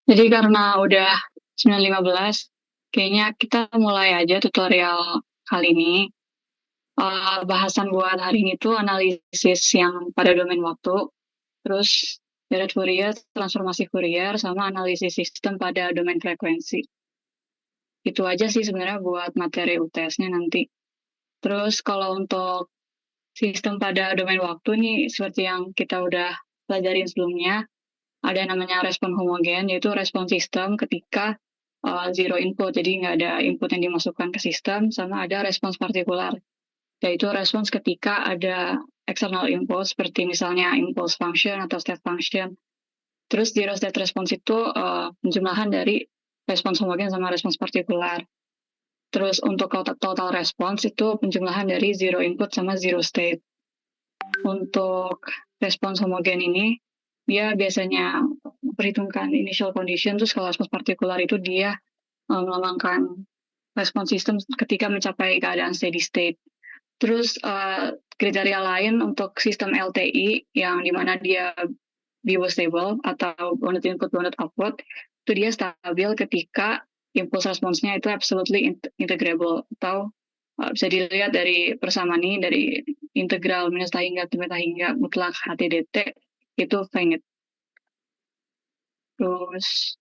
Jadi karena udah 9.15, kayaknya kita mulai aja tutorial kali ini. Bahasan buat hari ini tuh analisis yang pada domain waktu, terus deret Fourier, transformasi Fourier, sama analisis sistem pada domain frekuensi. Itu aja sih sebenarnya buat materi UTS-nya nanti. Terus kalau untuk sistem pada domain waktu nih, seperti yang kita udah pelajarin sebelumnya, ada yang namanya respon homogen, yaitu respon sistem ketika zero input, jadi nggak ada input yang dimasukkan ke sistem, sama ada respons partikular, yaitu respons ketika ada external impulse, seperti misalnya impulse function atau step function. Terus zero state response itu penjumlahan dari respons homogen sama respons partikular. Terus untuk total response itu penjumlahan dari zero input sama zero state. Untuk respons homogen ini, dia biasanya memperhitungkan initial condition, terus kalau respons partikular itu dia melambangkan respons sistem ketika mencapai keadaan steady state. Terus kriteria lain untuk sistem LTI yang dimana dia biostable atau bounded input bounded output, itu dia stabil ketika impulse responsnya itu absolutely integrable, atau bisa dilihat dari persamaan ini, dari integral minus hingga beta hingga mutlak HTDT itu finite. Terus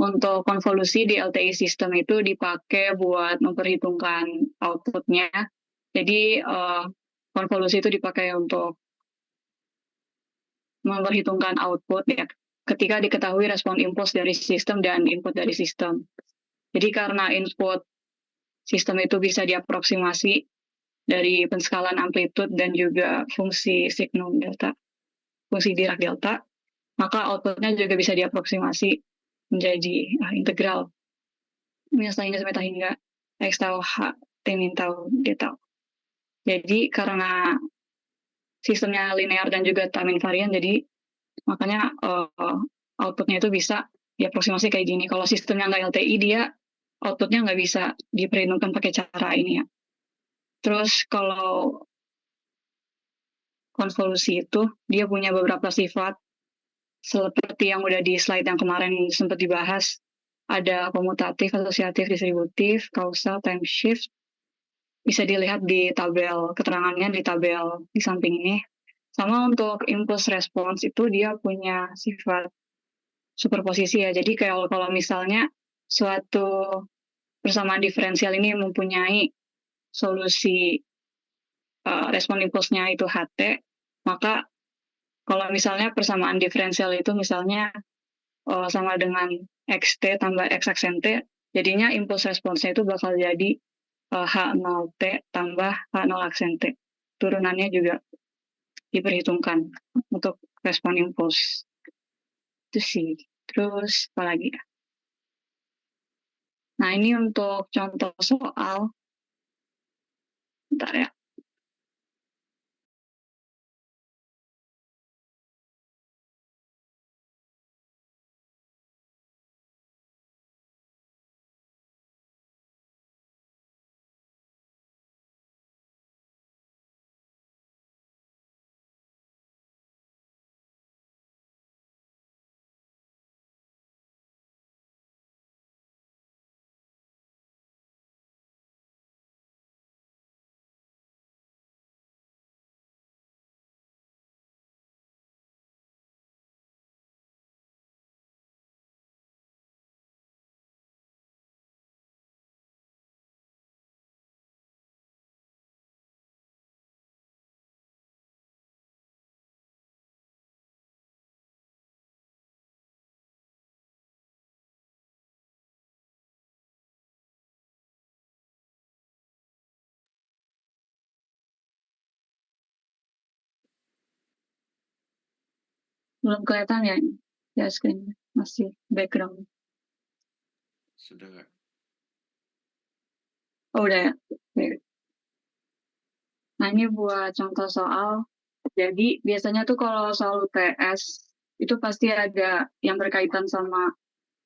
untuk konvolusi di LTI sistem itu dipakai buat memperhitungkan outputnya. Jadi konvolusi itu dipakai untuk memperhitungkan output ya, ketika diketahui respon impuls dari sistem dan input dari sistem. Jadi karena input sistem itu bisa diaproksimasi dari penskalan amplitude dan juga fungsi signum delta, fungsi Dirac delta, maka outputnya juga bisa diaproksimasi menjadi integral minus hingga sampai hingga x tau h t min tau d tau. Jadi karena sistemnya linear dan juga time invariant, jadi makanya outputnya itu bisa diaproksimasi kayak gini. Kalau sistemnya nggak LTI, dia outputnya nggak bisa diperhitungkan pakai cara ini ya. Terus kalau konvolusi itu, dia punya beberapa sifat, seperti yang udah di slide yang kemarin sempat dibahas. Ada komutatif, asosiatif, distributif, kausal, time shift. Bisa dilihat di tabel keterangannya, di tabel di samping ini. Sama untuk impulse response itu dia punya sifat superposisi ya. Jadi kalau misalnya suatu persamaan diferensial ini mempunyai solusi respon impulsnya itu HT, maka kalau misalnya persamaan diferensial itu misalnya sama dengan XT tambah X aksen T, jadinya impuls responsnya itu bakal jadi H0T tambah H0 aksen T. Turunannya juga diperhitungkan untuk respon impuls. Itu sih. Terus apa lagi ya? Nah, ini untuk contoh soal. Bentar ya. Belum kelihatan ya? Ya, screen masih background. Sudah nggak? Oh, udah ya? Nah, ini buat contoh soal. Jadi, biasanya tuh kalau soal UTS, itu pasti ada yang berkaitan sama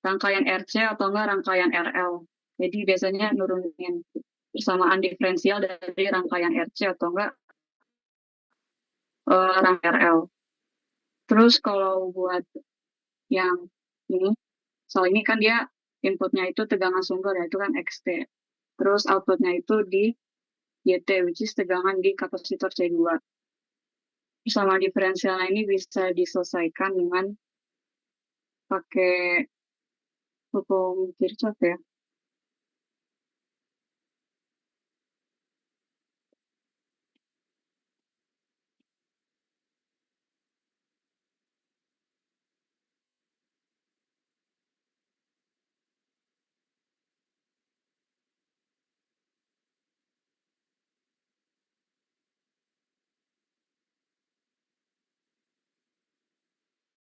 rangkaian RC atau enggak rangkaian RL. Jadi, biasanya nurunin persamaan diferensial dari rangkaian RC atau enggak rangkaian RL. Terus kalau buat yang ini, Soal ini kan dia inputnya itu tegangan sumber ya, itu kan XT. Terus outputnya itu di YT, which is tegangan di kapasitor C2. Sama diferensialnya ini bisa diselesaikan dengan pakai hukum Kirchhoff ya.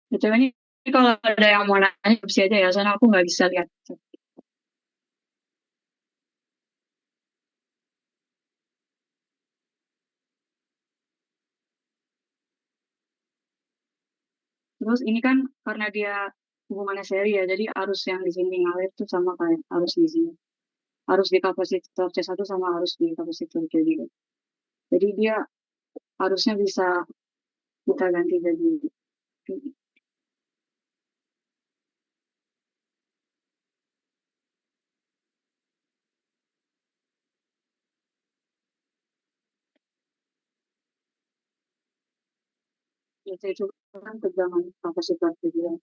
BTW ini kalau ada yang mau nanya bisa aja ya, soalnya aku nggak bisa lihat. Terus ini kan karena dia hubungannya seri ya, jadi arus yang di sini ngalir itu sama kayak arus di sini. Arus di kapasitor C1 sama arus di kapasitor C2. Jadi dia harusnya bisa kita ganti jadi C2 kan tegangan kapasitor C2.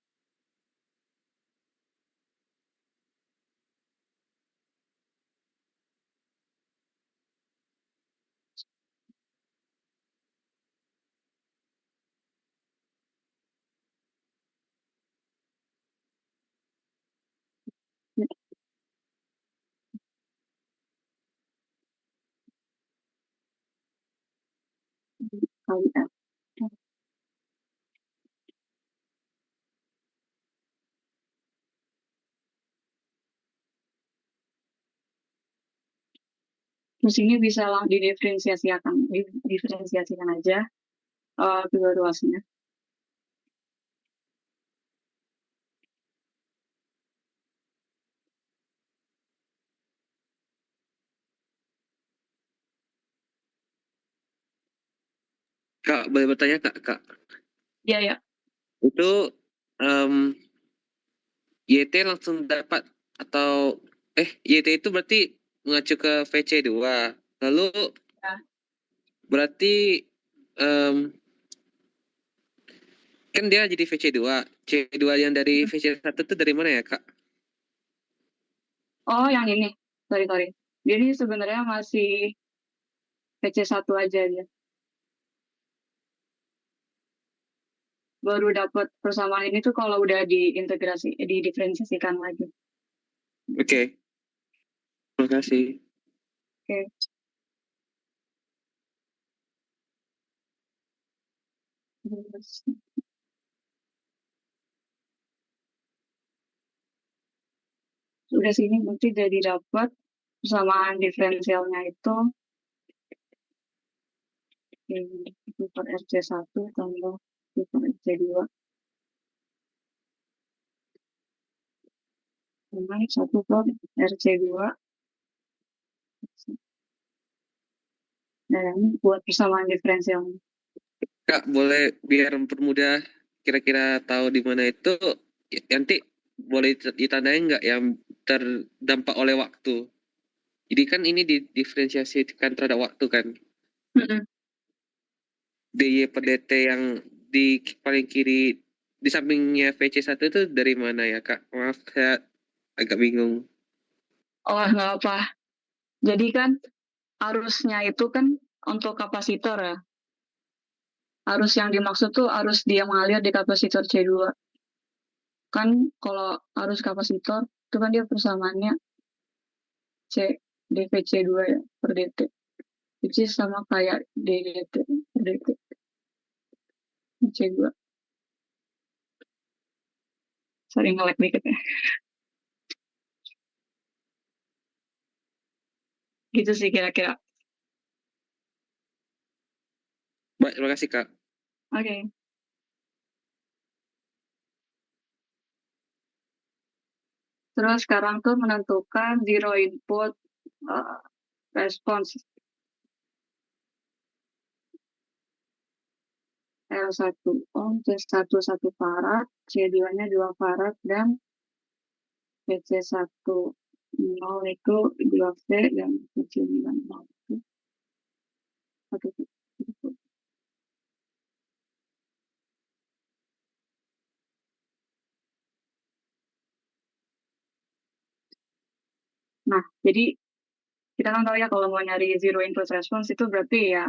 Kali F. Terus ini bisa lah diferensiasikan aja kedua ruasnya. Kak, boleh bertanya Kak? Iya ya. Itu YT langsung dapat atau YT itu berarti mengacu ke VC2. Lalu Ya. berarti kan dia jadi VC2. C2 yang dari VC1 itu dari mana ya, Kak? Oh yang ini, sorry. Ini sebenarnya masih PC1 aja dia. Baru dapat persamaan ini tuh kalau udah didiferensiasikan lagi. Oke. Terima kasih. Oke. Terus, udah sini nanti jadi dapat persamaan diferensialnya itu itu per RC1 tambah itu per RC2 tambah 1 per RC2. Nah, ini buat persamaan diferensialnya. Kak, boleh biar mempermudah kira-kira tahu di mana itu, nanti boleh ditandain nggak yang terdampak oleh waktu? Jadi kan ini didiferensiasikan terhadap waktu kan. DY per DT yang di paling kiri di sampingnya VC1 itu dari mana ya Kak? Maaf, saya agak bingung. Oh, nggak apa. Jadi kan arusnya itu kan untuk kapasitor ya. Arus yang dimaksud tuh arus dia mengalir di kapasitor C2. Kan kalau arus kapasitor itu kan dia persamaannya C dVC2 ya per dt. Which is sama kayak ddt per dt C2. Sorry nge-lag dikit ya. Gitu sih kira-kira. Baik, terima kasih Kak. Oke. Terus sekarang tuh menentukan zero input response L1 ohm, C1 1 farad, C2-nya 2 farad, dan PC 1 0 itu 2V dan PC 9 0 itu 1V. Nah, jadi kita kan tahu ya kalau mau nyari zero input response itu berarti ya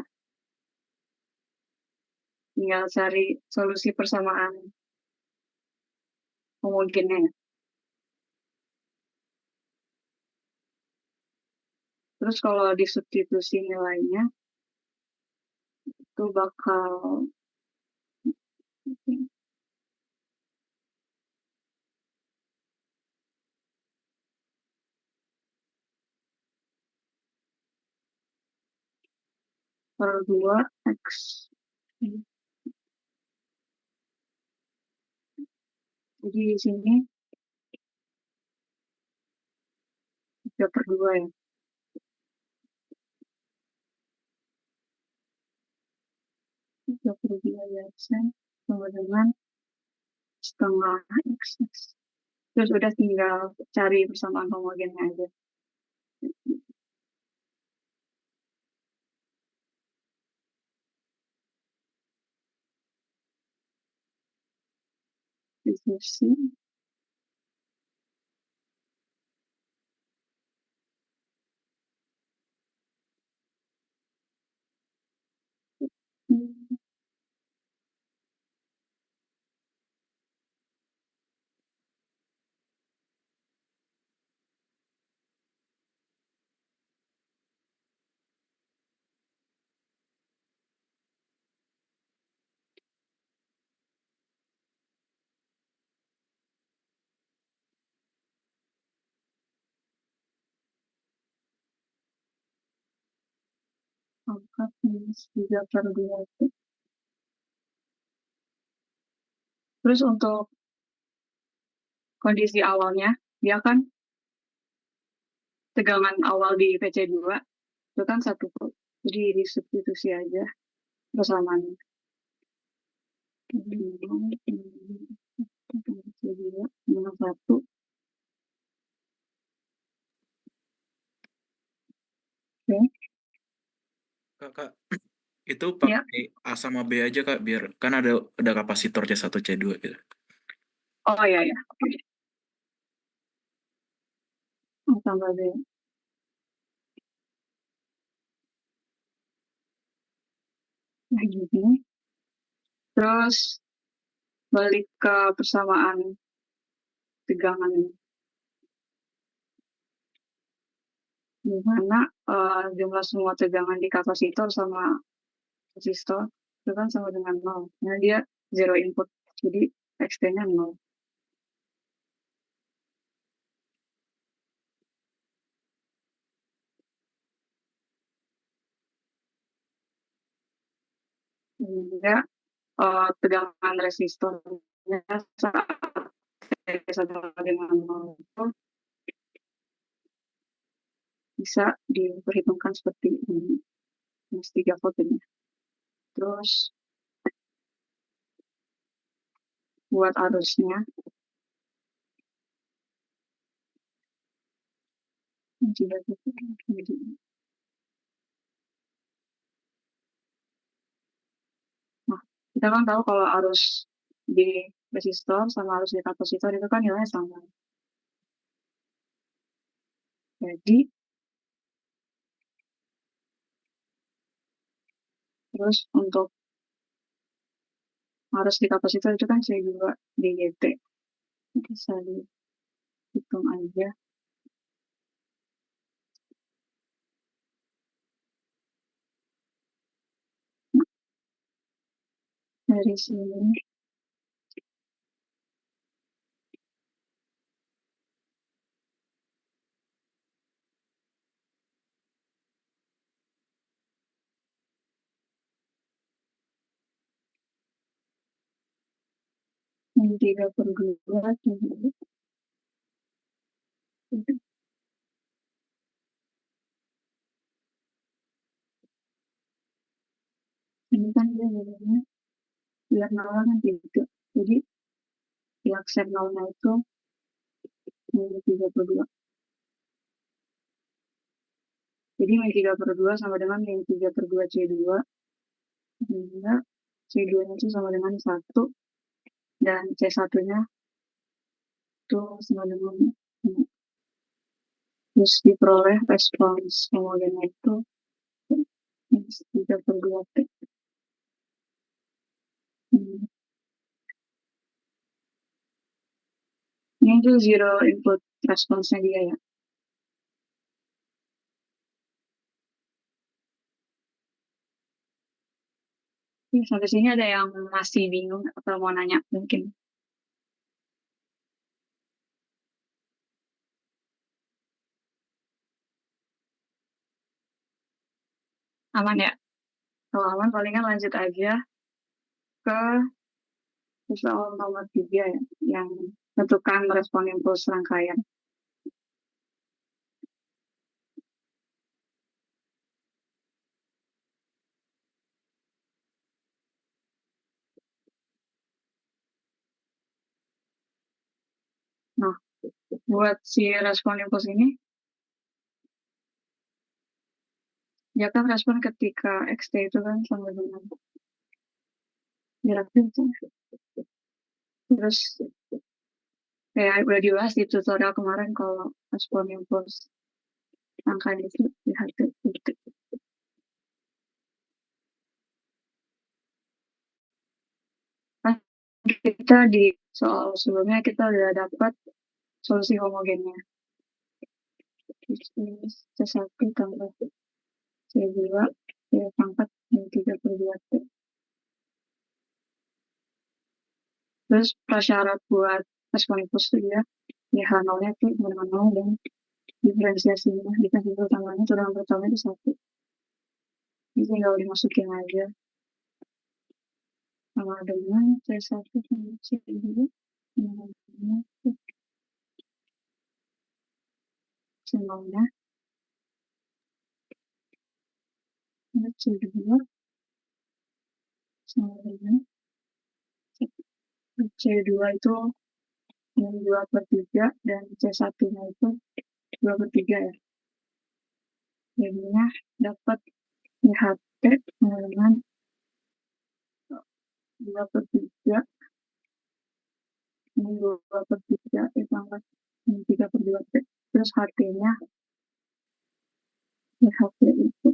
tinggal cari solusi persamaan homogennya ya. Terus kalau disubstitusi nilainya itu bakal per 2 X. Jadi di sini 3/2 ya. 3/2 ya sama dengan setengah X. Terus udah tinggal cari persamaan homogennya aja. Diskusi. Pangkat minus 3/2 itu. Terus untuk kondisi awalnya, dia kan tegangan awal di PC2 itu kan 1 volt. Jadi disubstitusi aja persamaannya. PC2 dengan 1. Oke. Kak, itu Ya. pakai A sama B aja Kak, biar kan ada kapasitor C1 C2 gitu. Oh iya ya. Oke. Tambah B. Nah gini. Terus balik ke persamaan tegangan di mana jumlah semua tegangan di kapasitor sama resistor itu kan sama dengan 0. Nah dia zero input. Jadi XT-nya 0. Sehingga tegangan resistornya saat sama dengan 0 itu bisa diperhitungkan seperti ini. Minus 3 volt ini. Terus buat arusnya nah, kita kan tahu kalau arus di resistor sama arus di kapasitor itu kan nilainya sama. Jadi terus untuk arus di kapasitor itu kan C2 DGT. Bisa dihitung aja. Nah, dari sini yang 3/2 dulu. Ini kan dia jadinya biar nolnya kan 3. Jadi pihak set nolnya itu min 3/2. Jadi min 3/2 sama dengan min 3/2 C2, sehingga C2-nya itu sama dengan 1, dan C1-nya itu sama dengan 1. Terus diperoleh respons homogennya itu min 3/2 T. Ini tuh zero input responsnya dia ya. Sampai sini ada yang masih bingung atau mau nanya mungkin? Aman ya? Kalau aman palingan lanjut aja ke soal nomor 3 ya, yang tentukan respon impuls rangkaian. Nah, buat si respon impuls ini, ya kan respon ketika xt itu kan sama dengan jarak itu. Terus kayak udah dibahas di tutorial kemarin kalau respon impuls rangkaian itu di HT titik. Nah, kita di soal sebelumnya kita udah dapat solusi homogennya. C1 tambah C2 pangkat min 3/2 T. Terus prasyarat buat respon impuls itu dia H0-nya itu dengan 0 dan diferensiasinya dikasih pertamanya turunan pertama itu 1. Ini tinggal dimasukin aja sama dengan C1 sama C2 C0-nya C2 sama dengan C2 itu min 2/3 dan C1-nya itu 2/3 ya. Jadinya dapat IHT dengan 2/3 min 2/3 pangkat min 3/2 T. Terus HT-nya IHT itu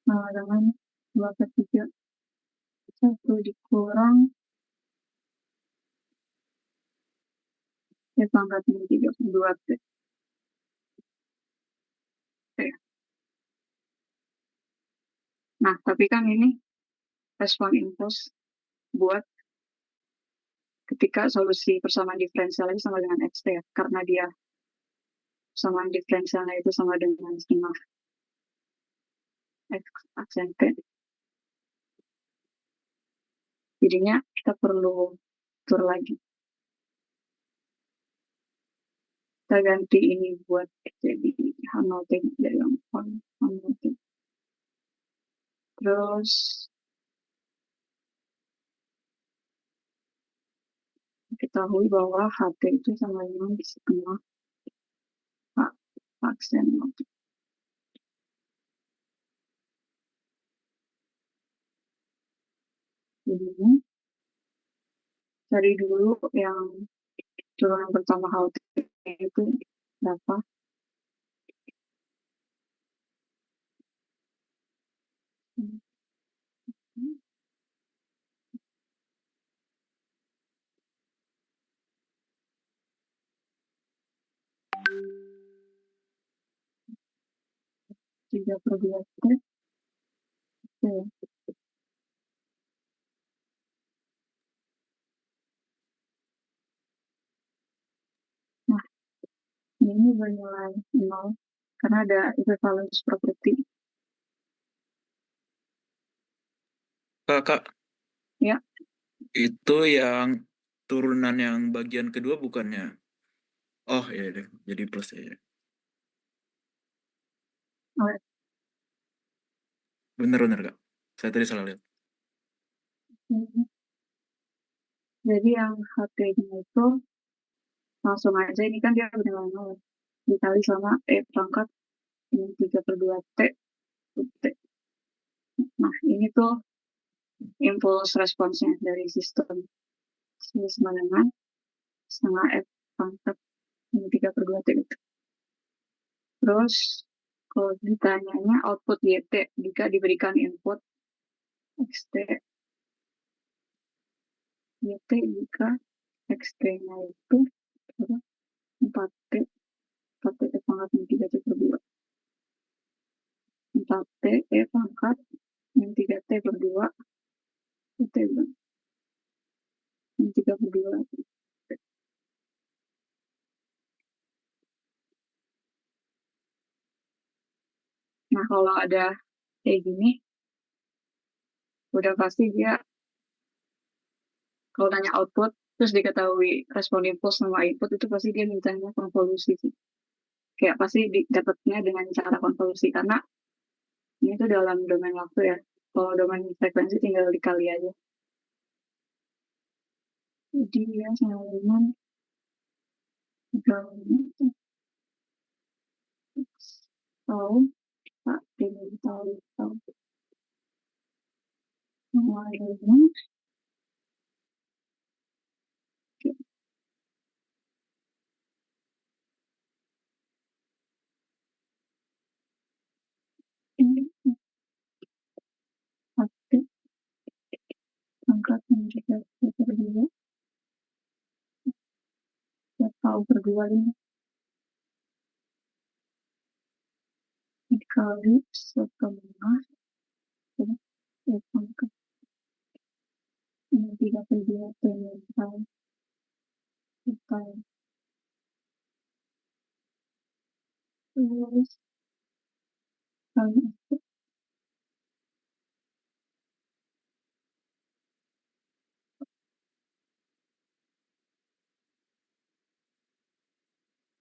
dengan 2/3 1 dikurang pangkat min 3/2 T. Nah, tapi kan ini respon impuls buat ketika solusi persamaan diferensialnya sama dengan xt ya, karena dia persamaan diferensialnya itu sama dengan setengah x aksen t. Jadinya kita perlu atur lagi. Kita ganti ini buat jadi H0 T dari yang H0 T. Terus ketahui bahwa HT itu sama dengan setengah aksen. Jadi cari dulu yang turunan pertama HT itu berapa. Tiga per 2 T. Nah, ini bernilai 0 karena ada equivalence property. Kak, Ya. itu yang turunan yang bagian kedua bukannya? Oh iya deh, jadi plus ya. Oh, ya. Bener Kak. Saya tadi salah lihat. Jadi yang HT-nya itu langsung aja, ini kan dia beneran nol. Dikali sama pangkat min 3/2 T. T. Nah, ini tuh impuls responsnya dari sistem. Sama dengan setengah F pangkat min 3/2 T itu. Terus, kalau ditanyanya output YT jika diberikan input XT. YT jika XT-nya itu 4T. 4T E pangkat min 3T/2. 4T E pangkat min 3T/2. Itu min 3/2. Nah, kalau ada kayak gini, udah pasti dia, kalau nanya output, terus diketahui respon impuls sama input, itu pasti dia mintanya konvolusi sih. Kayak pasti dapatnya dengan cara konvolusi, karena ini tuh dalam domain waktu ya. Kalau domain frekuensi tinggal dikali aja. Jadi dia sama dengan 3 tahu, Pak, ini tahu. Mulai dengan ini pasti angka min 3T/2. Ya, tahu berdua ini dikali setengah ya pangkat min 3/2 T tahu. Terus kali itu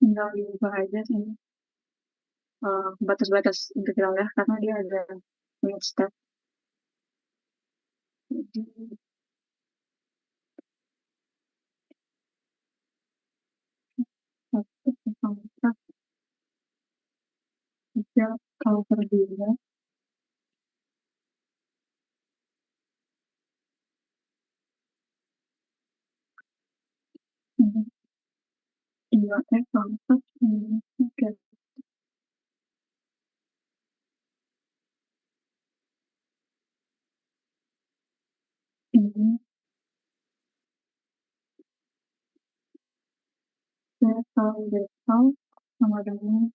tinggal diubah aja sini batas-batas integralnya, karena dia ada unit step. Jadi satu pangkat 3 tahu/2 ini 2 T pangkat min 3. Ini saya tahu dekal sama dengan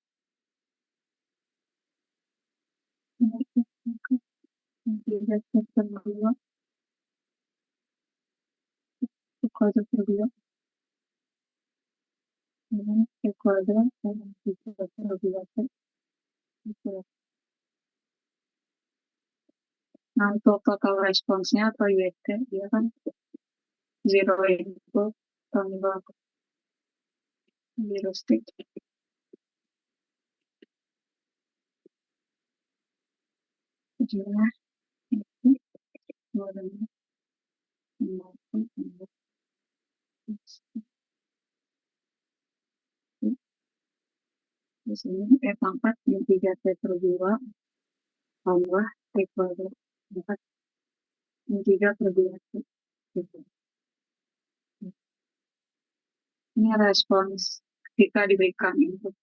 ini pangkat min 3T/2 kuadrat/2 dengan T kuadrat dengan 3/2 T. Gitu. Nah, untuk total responsnya atau YT, dia kan zero input tambah zero state. Jumlah itu warnanya maupun di sini pangkat min 3T/2 tambah T kuadrat 4 min 3/2 T. Gitu. Ini respons ketika diberikan input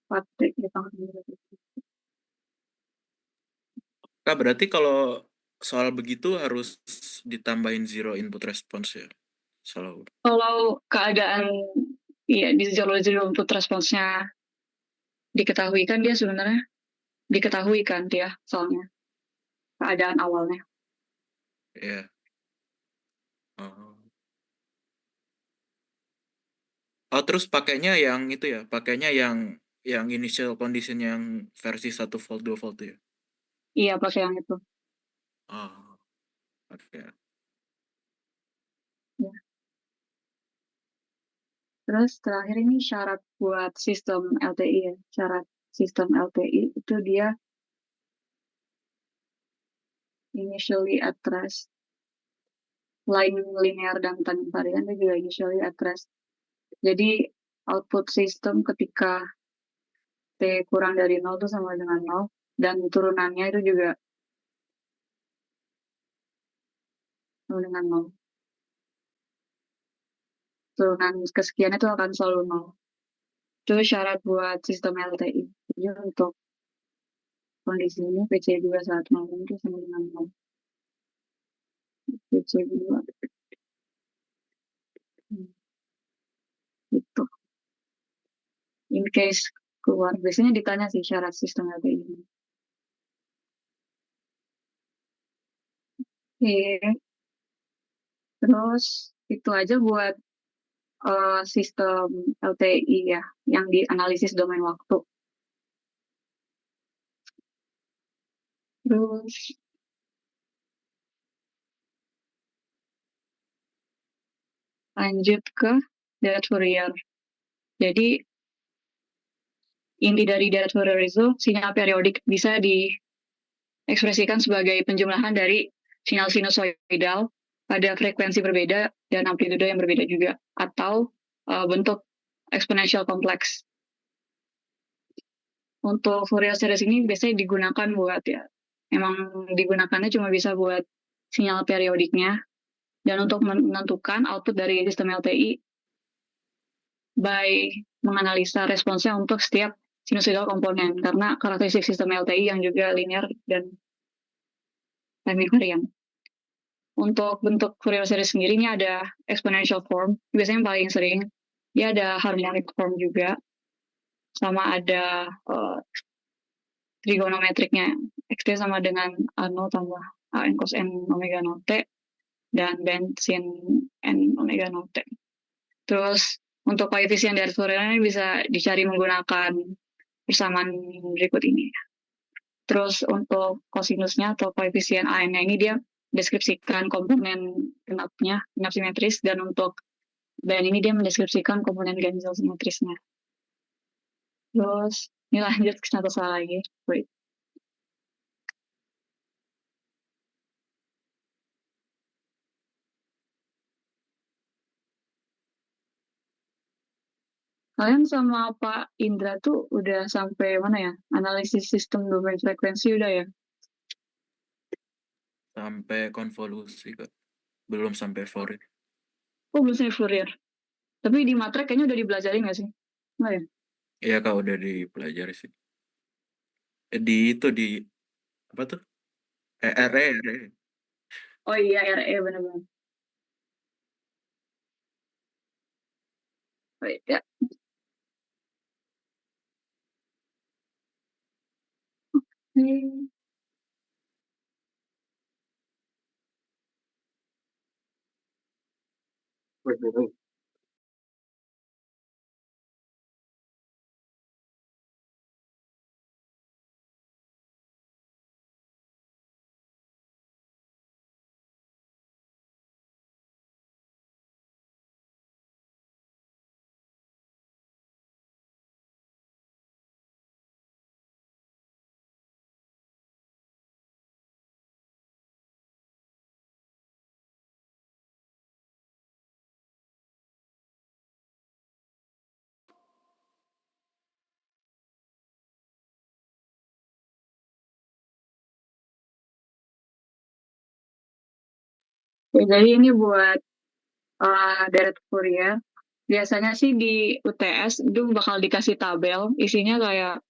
4T di pangkat min 3T. Kak, berarti kalau soal begitu harus ditambahin zero input response ya? Selalu. Kalau keadaan ya di zero input responsnya diketahui kan, dia sebenarnya diketahui kan dia soalnya keadaan awalnya. Iya. Oh. Oh, terus pakainya yang itu ya, pakainya yang initial condition yang versi 1 volt 2 volt ya? Iya, pakai yang itu. Oh, oke. Ya. Terus terakhir ini syarat buat sistem LTI ya. Syarat sistem LTI itu dia initially at rest line linear dan tangent varian itu juga initially at rest. Jadi output sistem ketika T kurang dari 0 itu sama dengan 0, dan turunannya itu juga sama dengan 0. Turunan kesekian itu akan selalu 0. Itu syarat buat sistem LTI. Jadi untuk kondisi ini PC2 saat 0 itu sama dengan 0. PC2. Gitu. In case keluar, biasanya ditanya sih syarat sistem LTI ini. Oke. Terus itu aja buat sistem LTI ya, yang dianalisis domain waktu. Terus lanjut ke Deret Fourier. Jadi inti dari Deret Fourier itu sinyal periodik bisa diekspresikan sebagai penjumlahan dari sinyal sinusoidal pada frekuensi berbeda dan amplitude yang berbeda juga, atau bentuk eksponensial kompleks. Untuk Fourier series ini biasanya digunakan buat emang digunakannya cuma bisa buat sinyal periodiknya, dan untuk menentukan output dari sistem LTI by menganalisa responsnya untuk setiap sinusoidal komponen, karena karakteristik sistem LTI yang juga linear dan time invariant. Untuk bentuk Fourier series sendiri ini ada exponential form, biasanya yang paling sering. Dia ada harmonic form juga, sama ada trigonometriknya. XT sama dengan A0 tambah AN cos N omega 0 T, dan band sin N omega 0 T. Terus untuk koefisien dari Fourier ini bisa dicari menggunakan persamaan berikut ini. Terus untuk kosinusnya atau koefisien AN-nya ini dia mendeskripsikan komponen genapnya, genap simetris, dan untuk band ini dia mendeskripsikan komponen ganjil simetrisnya. Terus ini lanjut ke satu soal lagi. Wait. Kalian sama Pak Indra tuh udah sampai mana ya? Analisis sistem domain frekuensi udah ya? Sampai konvolusi, Kak. Belum sampai Fourier. Oh, belum sampai Fourier. Tapi di matrek kayaknya udah dipelajari nggak sih? Nggak ya? Iya, Kak, udah dipelajari sih. Di apa tuh? RE. Oh iya, RE benar-benar. Wait, ya. Hmm. Ya, jadi ini buat Deret Fourier. Biasanya sih di UTS itu bakal dikasih tabel, isinya kayak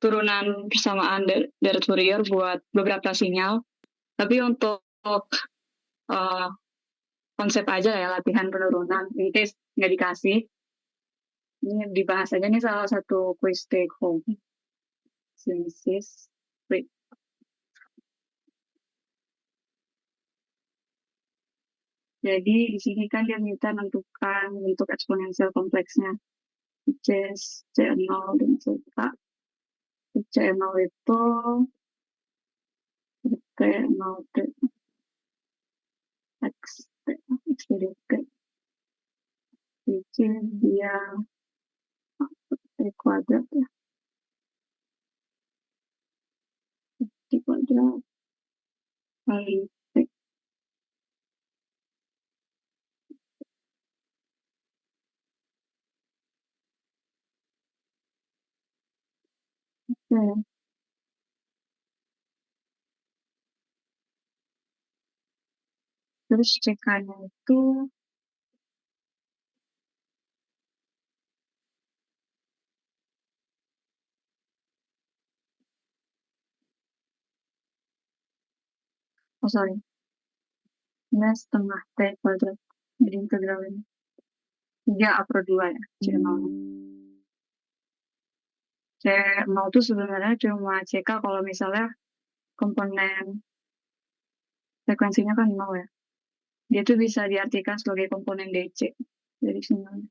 turunan persamaan Deret Fourier buat beberapa sinyal. Tapi untuk uh, konsep aja ya, latihan penurunan, in case nggak dikasih. Ini dibahas aja nih salah satu quiz take home. Sintesis. Jadi di sini kan dia minta menentukan bentuk eksponensial kompleksnya. C0 dan CK. C0 itu T0 T X T X dari T. Which dia T kuadrat ya. T kuadrat kali T. Ya. Terus CK-nya itu sorry, ini setengah T kuadrat. Jadi integral ini 3/2 ya, C0. C0 itu sebenarnya cuma CK kalau misalnya komponen frekuensinya kan 0 ya. Dia tuh bisa diartikan sebagai komponen DC. Jadi sini.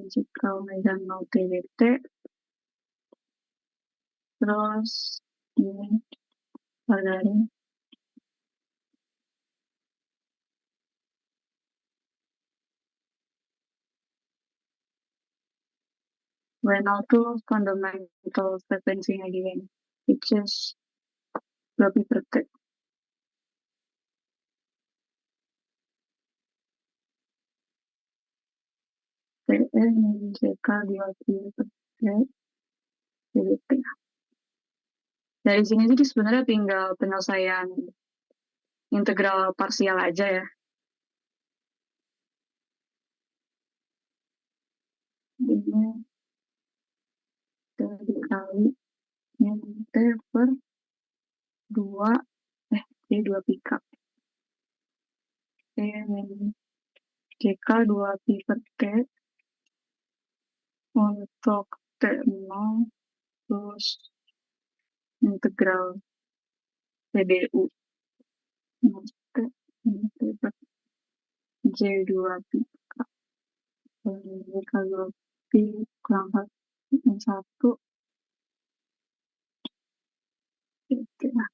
Jika omega 0 TWT, terus ini dari W0 tuh fundamental frekuensinya dia, which is 2 pi per T. TE min JK 2 pi per T TWT. Dari sini jadi sebenarnya tinggal penyelesaian integral parsial aja ya. Ini dikali min T per 2 jadi 2 pi K. T min JK 2 pi per T untuk T0 terus integral PDU T per J2 pi K JK 2 pi kurang 1 gitu lah.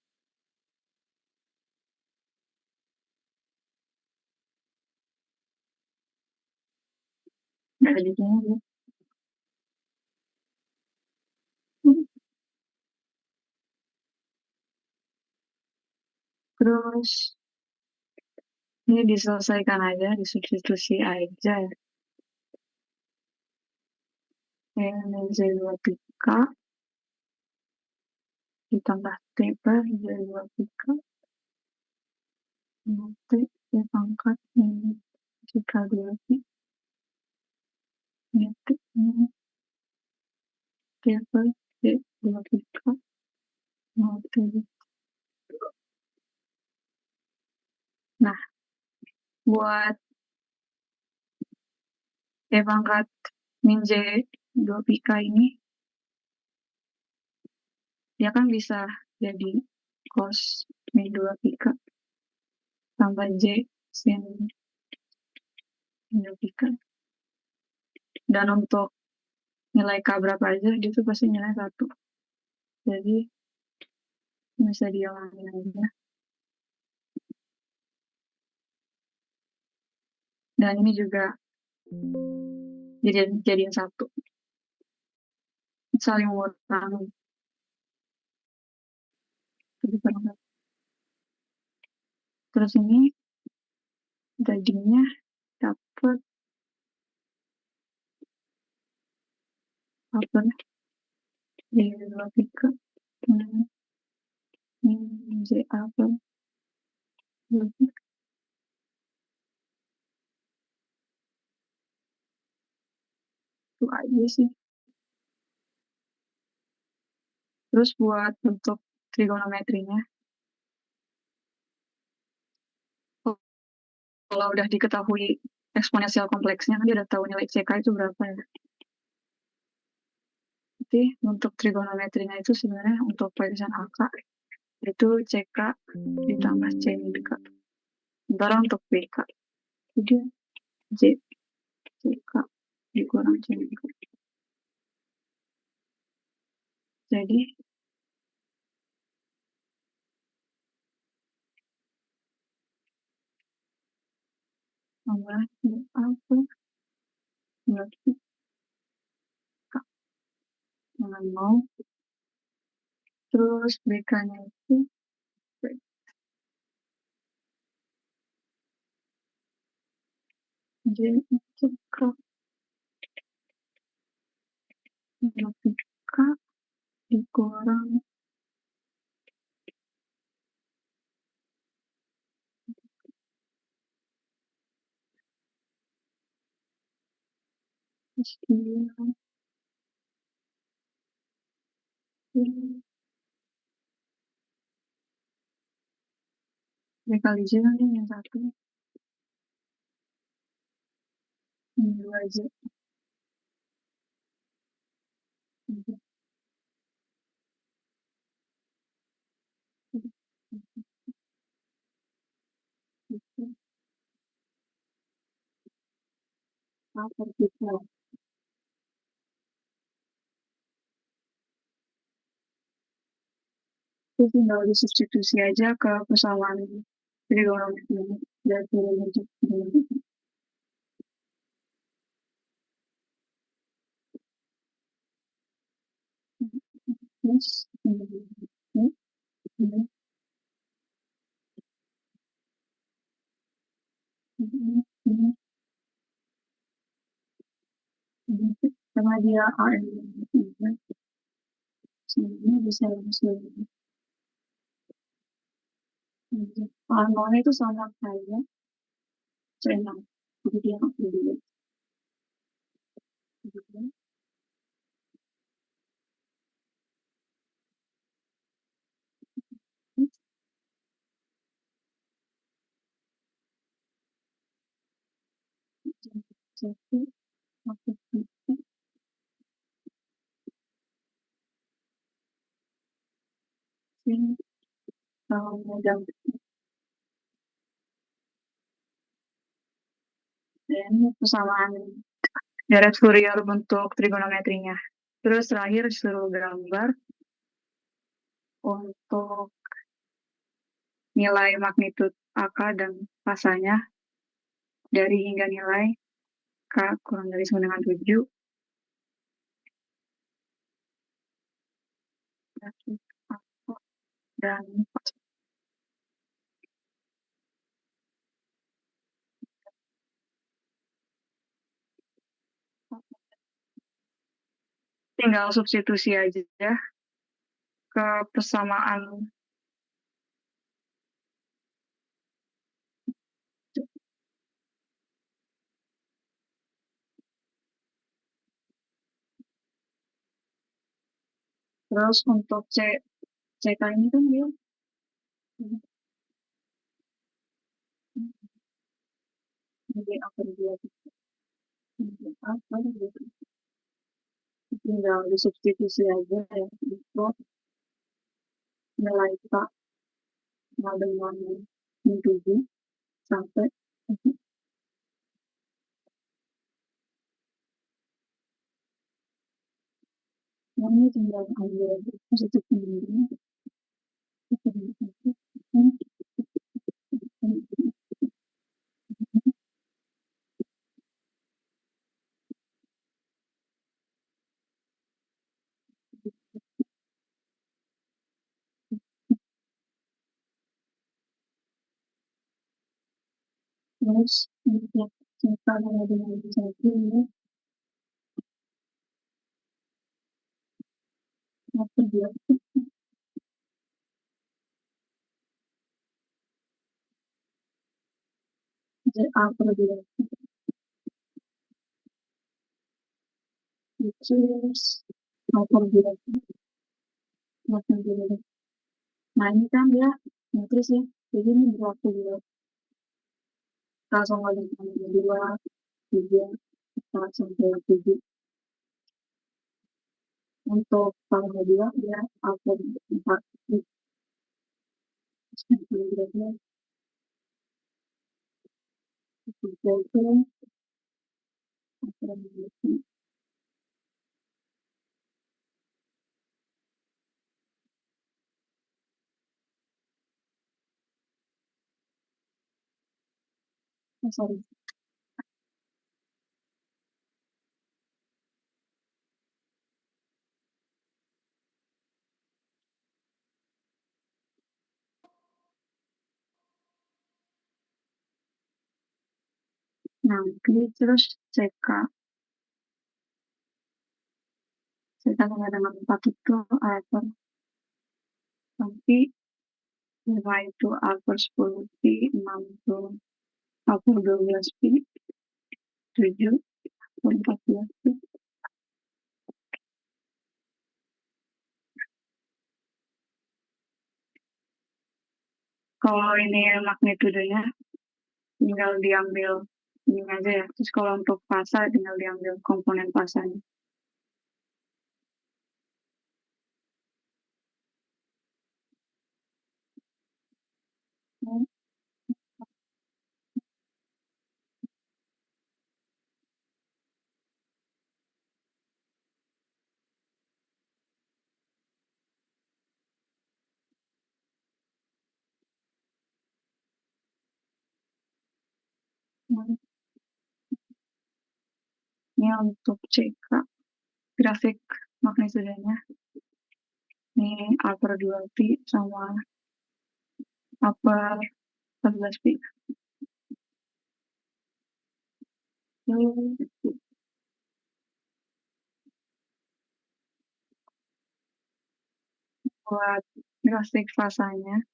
Dari sini ya. Terus ini diselesaikan aja, disubstitusi aja ya. Min J2 pi K ditambah T per J2 pi K T pangkat min JK 2 pi T min T per J2 pi K T. Nah, buat pangkat min J2 pi K ini dia kan bisa jadi cos min 2 pi K tambah J sin min 2 pi K. Dan untuk nilai K berapa aja, dia tuh pasti nilai 1. Jadi bisa diulangi aja. Dan ini juga jadiin 1. Saling mengurangi. Terus ini tadinya dapat apa? J2 pi K min J apa? Itu aja sih. Terus buat bentuk trigonometrinya, kalau udah diketahui eksponensial kompleksnya, kan dia udah tahu nilai CK itu berapa ya. Jadi untuk trigonometrinya itu sebenarnya untuk Poisson angka itu CK ditambah C min K. Sementara untuk BK jadi J CK dikurang C min K. Jadi tambah apa? Berarti K dengan 0. Terus BK-nya itu J Cekrak. Matematika dikurang sekian dikali aja kan yang satu yang dua aja vertikal itu tinggal disubstitusi aja ke persamaan trigonometri dan bentuk terus karena dia AN sebenarnya bisa langsung nolnya itu sama kayak C6 jadi dia nggak perlu dilihat satu satu ini kalau modal dan persamaan garis Fourier bentuk trigonometrinya. Terus terakhir disuruh gambar untuk nilai magnitud AK dan pasanya dari hingga nilai K kurang dari sama dengan 7. Dan tinggal substitusi aja ke persamaan terus untuk CK ini kan dia jadi abreviasi tinggal disubstitusi aja ya untuk nilai K sama dengan 7 sampai ini tinggal ambil positif ini terus untuk CK sama dengan 1 ini abreviasi abreviasi which is abreviasi nah ini kan dia matris ya jadi ini berlaku buat K sama dengan 2 3 4 sampai 7 untuk tanggal 2 dia akan 4 berarti itu akan sorry nanti terus CK sampai dengan 4 itu upper, nanti 5 itu upper 10 pi, 6 itu upper 12 pi, 7 upper 14 pi. Kalau ini magnitudenya tinggal diambil ini aja ya. Terus kalau untuk fasa tinggal diambil komponen fasanya. Ini untuk CK grafik magnitudenya. Ini upper 2 pi sama upper 14 pi. Buat grafik fasanya,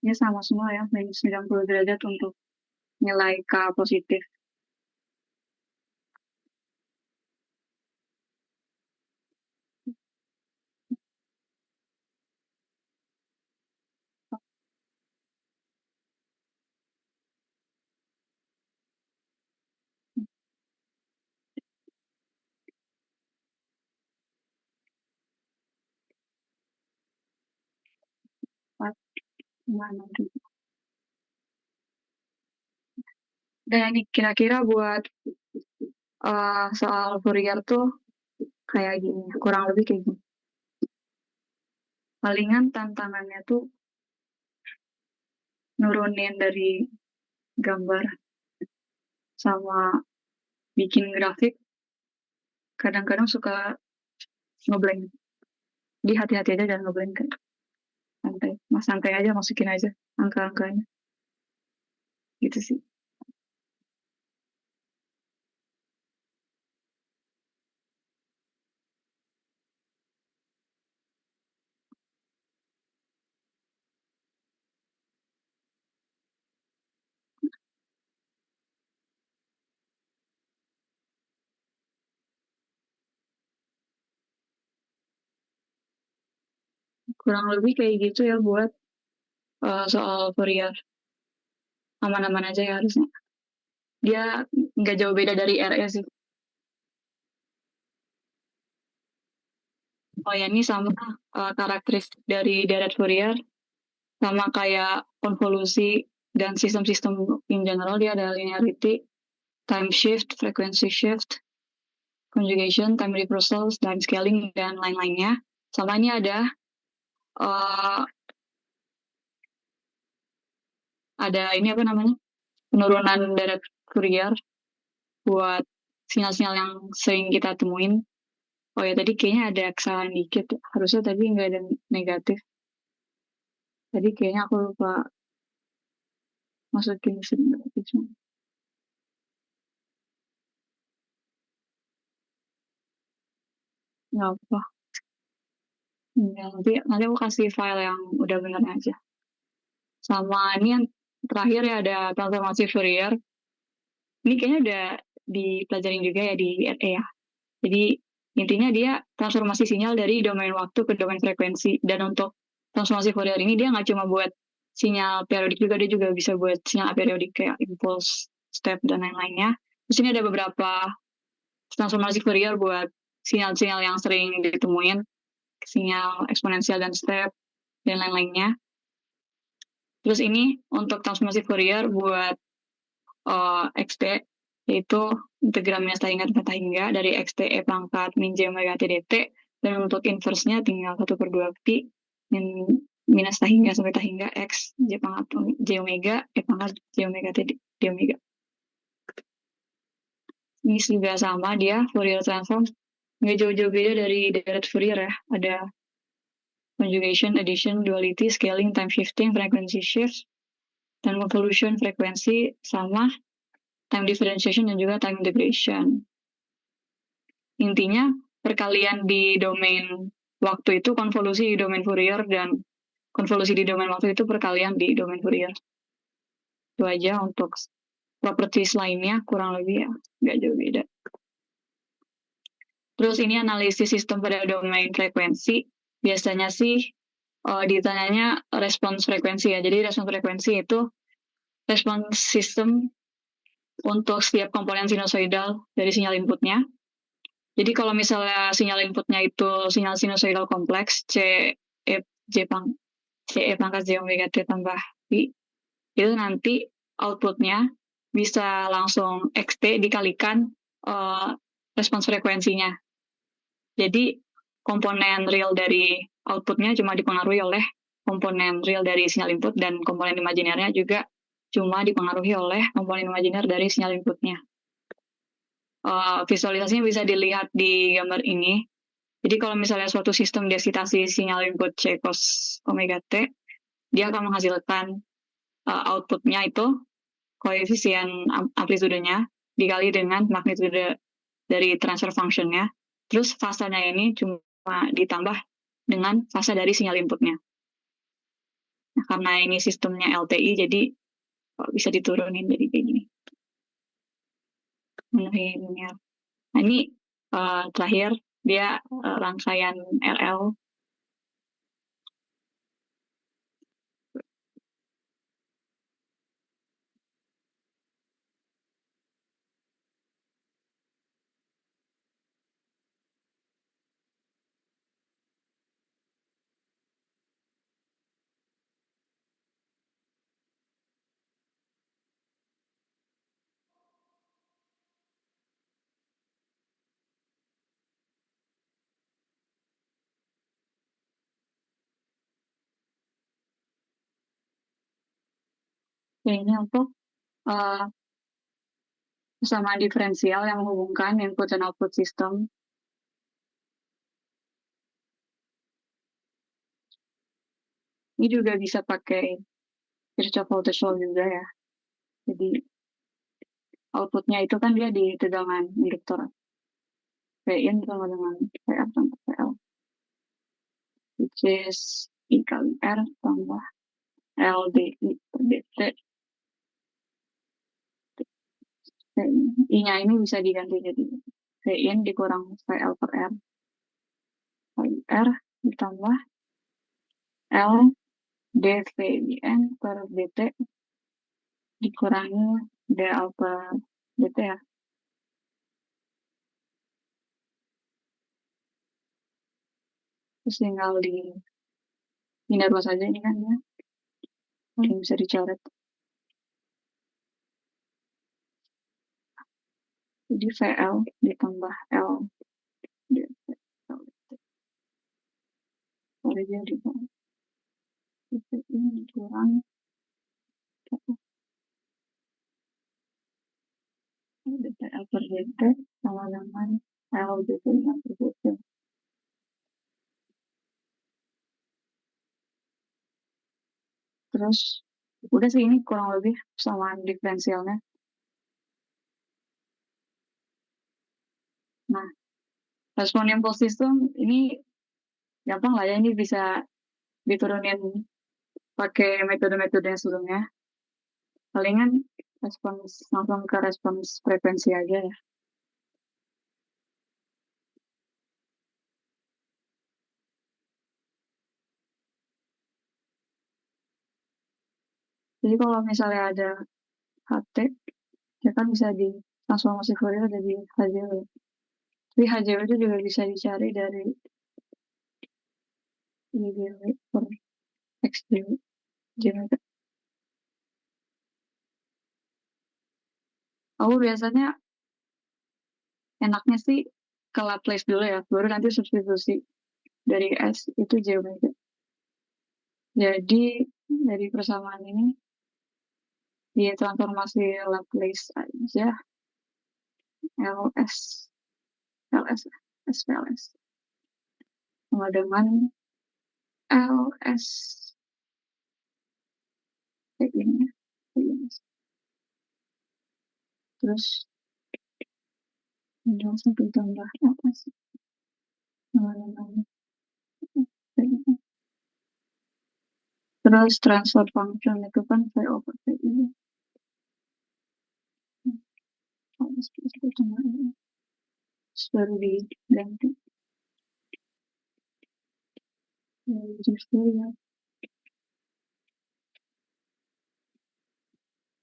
ini sama semua ya, minus 90 derajat untuk nilai K positif. Mana tuh? Dan ini kira-kira buat soal Fourier tuh kayak gini, kurang lebih kayak gini. Palingan tantangannya tuh nurunin dari gambar sama bikin grafik, kadang-kadang suka ngeblank. Jadi hati-hati aja jangan ngeblank kan. Santai aja, masukin aja angka-angkanya. Gitu sih. Kurang lebih kayak gitu ya buat soal Fourier. Aman-aman aja ya harusnya. Dia nggak jauh beda dari RE sih. Oh ya, ini sama karakteristik dari deret Fourier, sama kayak konvolusi dan sistem-sistem in general, dia ada linearity, time shift, frequency shift, conjugation, time reversal, time scaling, dan lain-lainnya. Sama ini ada ini apa namanya, penurunan deret Fourier buat sinyal-sinyal yang sering kita temuin. Oh ya, tadi kayaknya ada kesalahan dikit. Harusnya tadi nggak ada negatif. Tadi kayaknya aku lupa masukin negatifnya. Nggak apa. Ya, nanti aku kasih file yang udah bener aja. Sama ini yang terakhir ya, ada transformasi Fourier. Ini kayaknya udah dipelajarin juga ya di RE ya. Jadi intinya dia transformasi sinyal dari domain waktu ke domain frekuensi. Dan untuk transformasi Fourier ini dia nggak cuma buat sinyal periodik juga, dia juga bisa buat sinyal aperiodik kayak impulse, step, dan lain-lainnya. Terus ini ada beberapa transformasi Fourier buat sinyal-sinyal yang sering ditemuin, sinyal eksponensial dan step, dan lain-lainnya. Terus ini untuk transformasi Fourier buat XT, yaitu integral minus hingga delta hingga dari XTE pangkat min J omega T dt, dan untuk inverse-nya tinggal 1/2 pi min minus tahingga sampai tahingga X J pangkat J omega pangkat J omega T D omega. Ini juga sama dia Fourier transform nggak jauh-jauh beda dari direct Fourier ya. Ada conjugation, addition, duality, scaling, time shifting, frequency shift, dan convolution frekuensi sama time differentiation dan juga time integration. Intinya perkalian di domain waktu itu konvolusi di domain Fourier dan konvolusi di domain waktu itu perkalian di domain Fourier. Itu aja untuk properties lainnya kurang lebih ya nggak jauh beda. Terus ini analisis sistem pada domain frekuensi. Biasanya sih ditanyanya respons frekuensi ya. Jadi respons frekuensi itu respons sistem untuk setiap komponen sinusoidal dari sinyal inputnya. Jadi kalau misalnya sinyal inputnya itu sinyal sinusoidal kompleks C E pangkat J omega T tambah I, itu nanti outputnya bisa langsung XT dikalikan respons frekuensinya. Jadi komponen real dari outputnya cuma dipengaruhi oleh komponen real dari sinyal input dan komponen imajinernya juga cuma dipengaruhi oleh komponen imajiner dari sinyal inputnya. Visualisasinya bisa dilihat di gambar ini. Jadi kalau misalnya suatu sistem diekstasi sinyal input C cos omega T, dia akan menghasilkan outputnya itu koefisien amplitudenya dikali dengan magnitude dari transfer functionnya. Terus fasanya ini cuma ditambah dengan fasa dari sinyal inputnya. Nah, karena ini sistemnya LTI, jadi bisa diturunin jadi kayak gini. Memenuhi linear. Nah, ini terakhir dia rangkaian RL. Ini untuk kesamaan diferensial yang menghubungkan input dan output sistem. Ini juga bisa pakai Kirchhoff voltage law juga ya. Jadi outputnya itu kan dia di tegangan induktor Vin sama dengan VR tambah VL, which is I kali R tambah LDI per DT. I-nya ini bisa diganti jadi Vin dikurang VL per R kali R ditambah L dVin per dt dikurangi dL per dt ya. Terus tinggal di pindah dua saja ini kan ya. Ini bisa dicoret. Jadi VL ditambah L dt. Boleh jadi ini dikurang dTL per dt sama dengan L dt yang per dt. Terus udah sih ini kurang lebih persamaan diferensialnya. Nah, respon impulse system ini gampang lah ya, ini bisa diturunin pakai metode-metode yang sebelumnya. Palingan respons langsung ke respons frekuensi aja ya. Jadi kalau misalnya ada HT, ya kan bisa di transformasi Fourier jadi HJW. Tapi HJW itu juga bisa dicari dari IDW per XJW. Aku biasanya enaknya sih ke Laplace dulu ya, baru nanti substitusi dari S itu J omega. Jadi dari persamaan ini ditransformasi Laplace aja LS LS SPLS sama dengan LS kayak gini ya. Kayak gini. Terus langsung ditambah LS sama dengan kayak gini. Terus transfer function itu kan V over V ini. Harus itu sama ini. Baru diganti. Justru ya.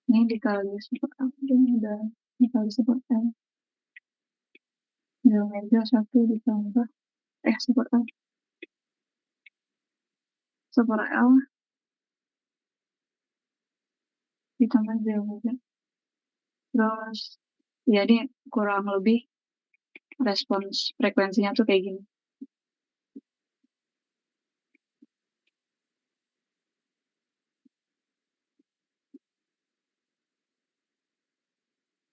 Ini dikali super L. Ini udah dikali super L. Di omega 1 ditambah super L. Super L ditambah J omega. Terus jadi kurang lebih respons frekuensinya tuh kayak gini.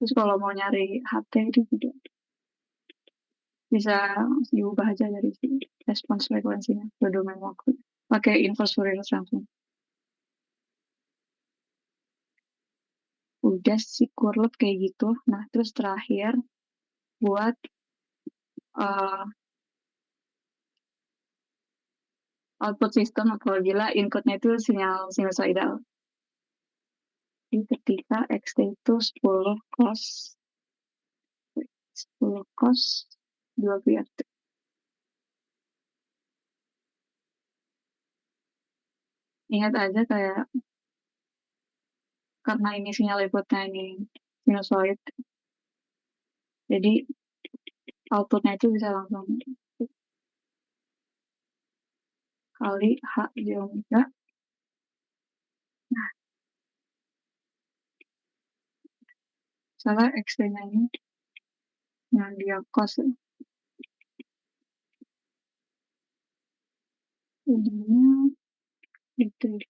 Terus kalau mau nyari HT itu juga bisa diubah aja dari si respons frekuensinya ke domain waktu. Pakai inverse Fourier transform. Udah si curve kayak gitu. Nah, terus terakhir buat output system apabila inputnya itu sinyal sinusoidal. Jadi ketika xt itu 10 cos 2 pi RT. Ingat aja kayak karena ini sinyal inputnya ini sinusoid, jadi outputnya itu bisa langsung kali H J omega. Nah, salah X-nya ini yang dia cos ya. Jadinya itu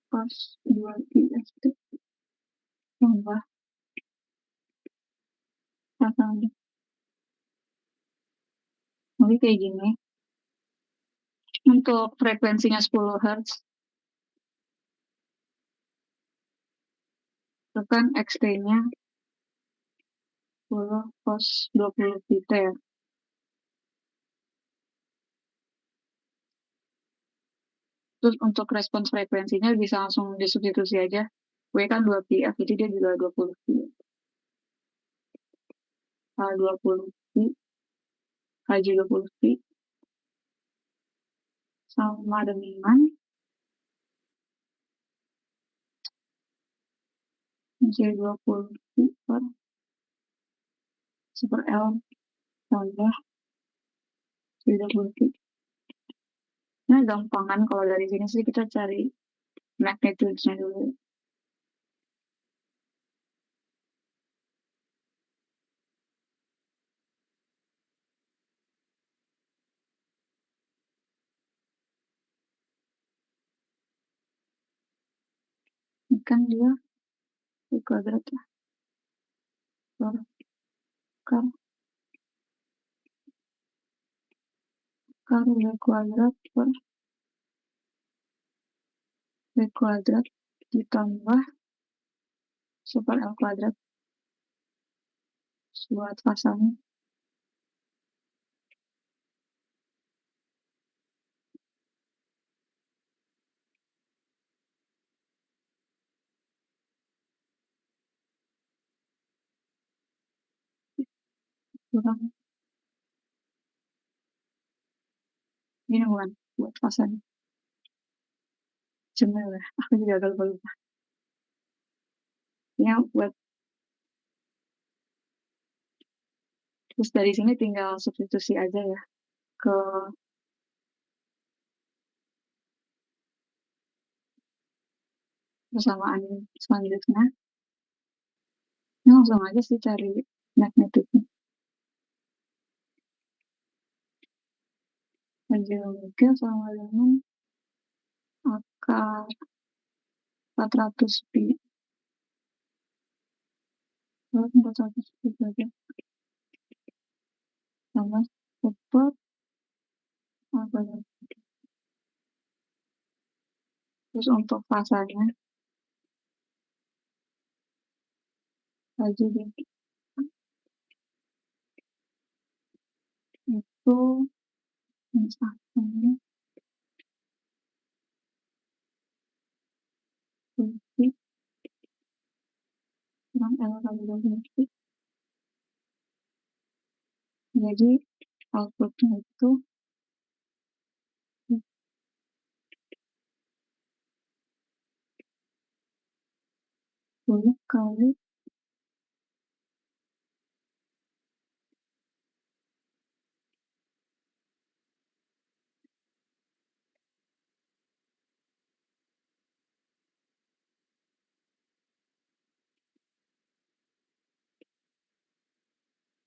cos 2 pi RT tambah pasang. Jadi kayak gini. Untuk frekuensinya 10 Hz itu kan XT-nya 10 cos 20 pi T ya. Terus untuk respons frekuensinya bisa langsung disubstitusi aja. W kan 2 pi F, jadi dia juga 20 pi. 20 pi, HJ 20 pi sama dengan J 20 pi per super L tambah J 20 pi. Nah, gampangan kalau dari sini sih kita cari magnitude-nya dulu. Ini kan dia V kuadrat ya. Kar V kuadrat per V kuadrat ditambah super L kuadrat buat pasangnya. Kurang ini bukan buat pasangnya. Cuma ya, aku juga agak lupa. Ya buat terus dari sini tinggal substitusi aja ya ke persamaan selanjutnya. Ini langsung aja sih cari magnitude-nya. Algebraica sama dengan akar 400 pi. 400 pi saja. Sama cepat apa ya? Terus untuk fasanya algebraica itu misalnya titik kurang L kali 2 jadi outputnya itu 10 kali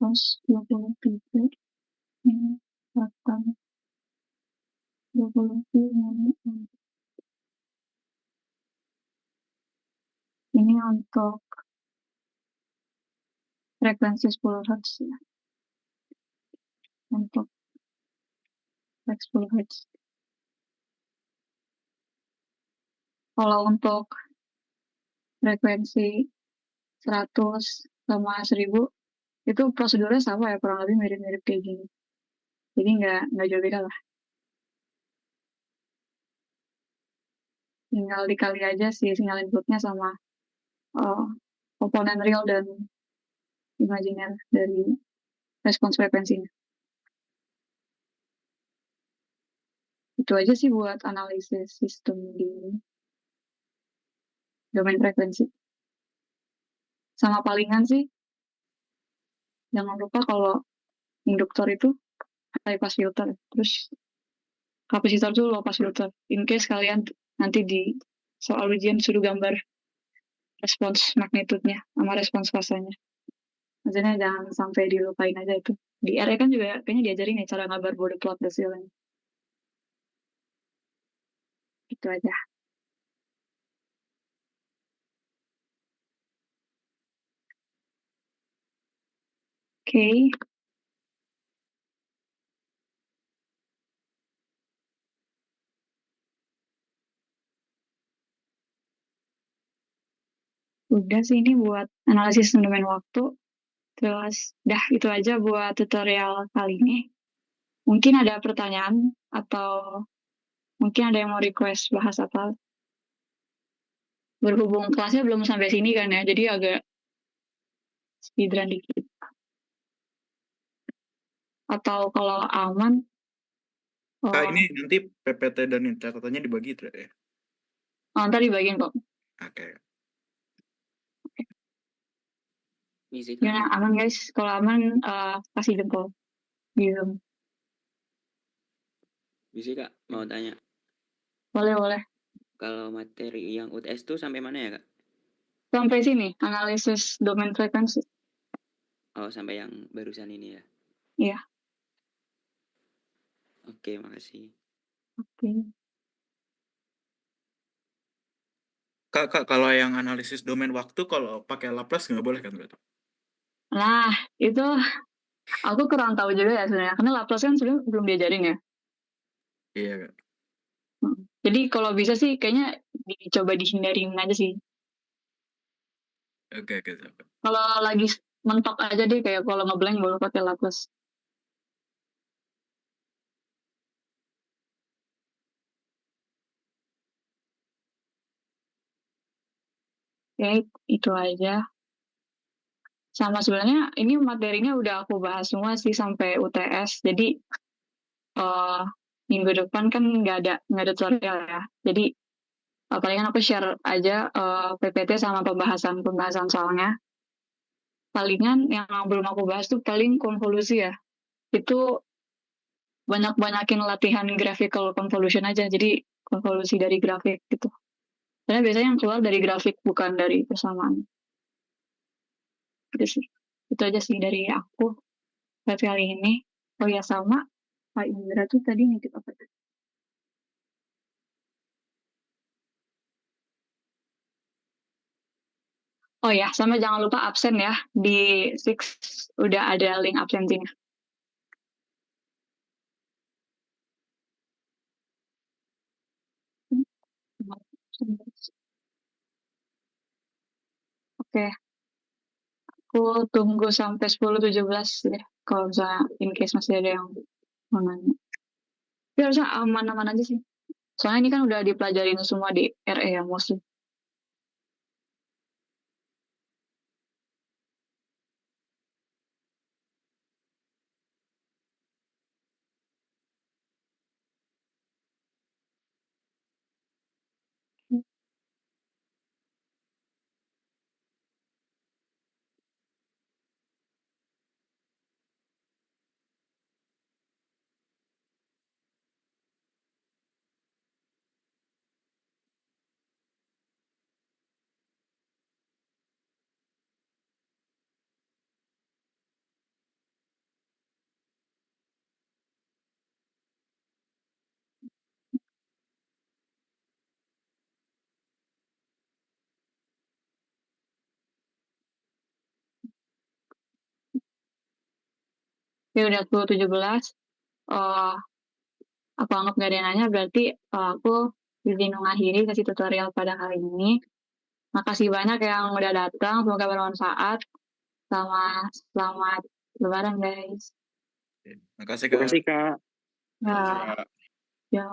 cos 23 ini akan 20 pi ini untuk frekuensi 10 Hz ya. Untuk 10 Hz. Kalau untuk frekuensi 100 sama 1000 itu prosedurnya sama ya, kurang lebih mirip-mirip kayak gini. Jadi nggak jauh beda lah. Tinggal dikali aja sih sinyal inputnya sama komponen real dan imajiner dari respons frekuensinya. Itu aja sih buat analisis sistem di domain frekuensi. Sama palingan sih, jangan lupa kalau induktor itu high pass filter, terus kapasitor tuh low pass filter. In case kalian nanti di soal ujian suruh gambar respons magnitudenya sama respons fasanya. Maksudnya jangan sampai dilupain aja itu. Di RE kan juga kayaknya diajarin ya cara ngabar Bode plot hasilnya. Itu aja. Oke. Udah sih ini buat analisis domain waktu. Terus dah itu aja buat tutorial kali ini. Mungkin ada pertanyaan atau mungkin ada yang mau request bahas apa. Berhubung kelasnya belum sampai sini kan ya, jadi agak speedrun dikit. Atau kalau aman, Kak, ini nanti PPT dan catatannya dibagi tidak ya? ntar dibagiin kok. Oke. Gimana aman guys? Kalau aman kasih jempol di Zoom. Bisa Kak, mau tanya. Boleh. Kalau materi yang UTS tuh sampai mana ya Kak? Sampai sini, analisis domain frekuensi. Oh, sampai yang barusan ini ya? Iya. Oke, makasih. Oke. Kak, kalau yang analisis domain waktu kalau pakai Laplace nggak boleh kan berarti? Nah, itu aku kurang tahu juga ya sebenarnya. Karena Laplace kan sebenarnya belum diajarin ya. Iya, Kak. Jadi kalau bisa sih kayaknya dicoba dihindarin aja sih. Oke. Kalau lagi mentok aja deh, kayak kalau ngeblank baru pakai Laplace. Ya itu aja. Sama sebenarnya ini materinya udah aku bahas semua sih sampai UTS. Jadi minggu depan kan nggak ada tutorial ya. Jadi palingan aku share aja PPT sama pembahasan soalnya. Palingan yang belum aku bahas tuh paling konvolusi ya. Itu banyakin latihan graphical convolution aja. Jadi konvolusi dari grafik gitu. Karena biasanya yang keluar dari grafik bukan dari persamaan. Gitu sih. Itu aja sih dari aku buat kali ini. Oh ya sama, Pak Indra tuh tadi nitip apa tuh? Oh ya, sama jangan lupa absen ya. Di Six udah ada link absensinya. Oke, aku tunggu sampai 10.17 deh. Kalau misalnya in case masih ada yang mau nanya. Tapi harusnya aman-aman aja sih. Soalnya ini kan udah dipelajarin semua di RE ya, mostly. Ya udah 10.17. Oh, aku anggap gak ada yang nanya, berarti aku izin mengakhiri sesi tutorial pada kali ini. Makasih banyak yang udah datang, semoga bermanfaat. Selamat Lebaran, guys. Makasih Terima Kak. kasih, Kak. Ya, Kak. ya.